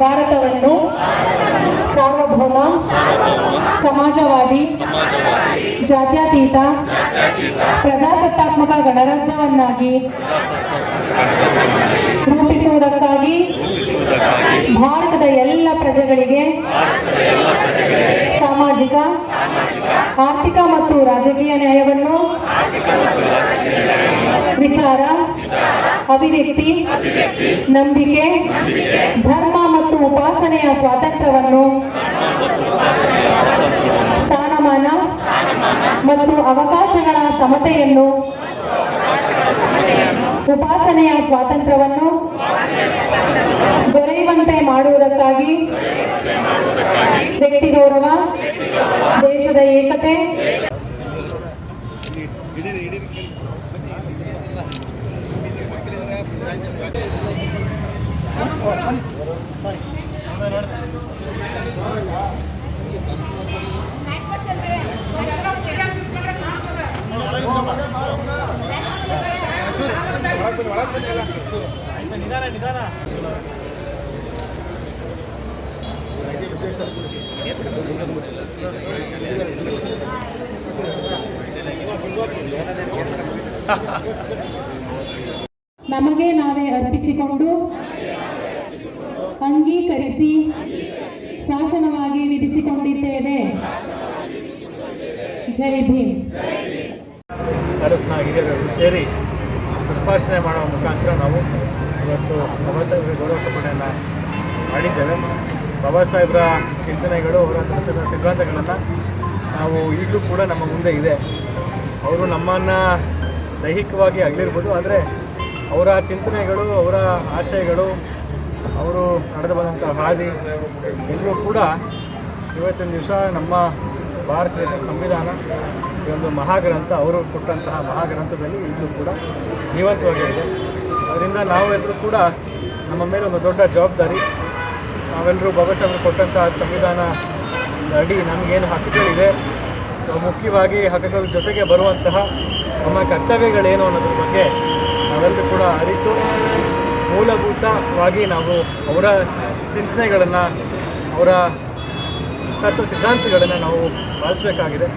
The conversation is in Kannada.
ಭಾರತವನ್ನು ಸಾರ್ವಭೌಮ ಸಮಾಜವಾದಿ ಜಾತ್ಯತೀತ ಪ್ರಜಾಸತ್ತಾತ್ಮಕ ಗಣರಾಜ್ಯವನ್ನಾಗಿ ರೂಪಿಸುವುದಕ್ಕಾಗಿ ಭಾರತದ ಎಲ್ಲ ಪ್ರಜೆಗಳಿಗೆ ಸಾಮಾಜಿಕ ಆರ್ಥಿಕ ಮತ್ತು ರಾಜಕೀಯ ನ್ಯಾಯವನ್ನು ವಿಚಾರ ಅಭಿವ್ಯಕ್ತಿ ನಂಬಿಕೆ ಧರ್ಮ ಮತ್ತು ಉಪಾಸನೆಯ ಸ್ವಾತಂತ್ರ್ಯವನ್ನು ಸ್ಥಾನಮಾನ ಮತ್ತು ಅವಕಾಶಗಳ ಸಮತೆಯನ್ನು ಉಪಾಸನೆಯ ಸ್ವಾತಂತ್ರ್ಯವನ್ನು ದೊರೆಯುವಂತೆ ಮಾಡುವುದಕ್ಕಾಗಿ ವ್ಯಕ್ತಿ ಗೌರವ ದೇಶದ ಏಕತೆ ನಮಗೆ ನಾವೇ ಅರ್ಪಿಸಿಕೊಂಡು ಅಂಗೀಕರಿಸಿ ಶಾಸನವಾಗಿ ವಿಧಿಸಿಕೊಂಡಿದ್ದೇವೆ. ಜೈ ಭೀಮ್. ತಾಲೂಕಿನ ಹಿರಿಯರು ಸೇರಿ ಪುಷ್ಪಾರ್ಚನೆ ಮಾಡುವ ಮುಖಾಂತರ ನಾವು ಇವತ್ತು ಬಾಬಾ ಸಾಹೇಬರ ಗೌರವ ಸಮರ್ಪಣೆಯನ್ನು ಮಾಡಿದ್ದೇವೆ. ಬಾಬಾ ಸಾಹೇಬರ ಚಿಂತನೆಗಳು, ಅವರ ಸಿದ್ಧಾಂತಗಳನ್ನು ನಾವು ಈಗಲೂ ಕೂಡ ನಮ್ಮ ಮುಂದೆ ಇದೆ. ಅವರು ನಮ್ಮನ್ನು ದೈಹಿಕವಾಗಿ ಆಗಲಿರ್ಬೋದು, ಆದರೆ ಅವರ ಚಿಂತನೆಗಳು, ಅವರ ಆಶಯಗಳು, ಅವರು ನಡೆದು ಬಂದಂಥ ಹಾದಿ ಎಲ್ಲರೂ ಕೂಡ ಇವತ್ತಿನ ದಿವಸ ನಮ್ಮ ಭಾರತ ದೇಶದ ಸಂವಿಧಾನ ಈ ಒಂದು ಮಹಾಗ್ರಂಥ, ಅವರು ಕೊಟ್ಟಂತಹ ಮಹಾಗ್ರಂಥದಲ್ಲಿ ಈಗಲೂ ಕೂಡ ಜೀವಂತವಾಗಿದೆ. ಅದರಿಂದ ನಾವೆಲ್ಲರೂ ಕೂಡ ನಮ್ಮ ಮೇಲೆ ಒಂದು ದೊಡ್ಡ ಜವಾಬ್ದಾರಿ. ನಾವೆಲ್ಲರೂ ಬಾಬಾ ಸಾಹೇಬರು ಕೊಟ್ಟಂತಹ ಸಂವಿಧಾನ ಅಡಿ ನಮಗೇನು ಹಕ್ಕುಗಳಿದೆ, ಮುಖ್ಯವಾಗಿ ಹಕ್ಕುಗಳ ಜೊತೆಗೆ ಬರುವಂತಹ ನಮ್ಮ ಕರ್ತವ್ಯಗಳೇನು ಅನ್ನೋದ್ರ ಬಗ್ಗೆ ನಾವೆಲ್ಲರೂ ಕೂಡ ಅರಿತು ಮೂಲಭೂತವಾಗಿ ನಾವು ಅವರ ಚಿಂತನೆಗಳನ್ನು, ಅವರ ತತ್ವ ಸಿದ್ಧಾಂತಗಳನ್ನು ನಾವು ಪಾಲಿಸಬೇಕಾಗಿದೆ.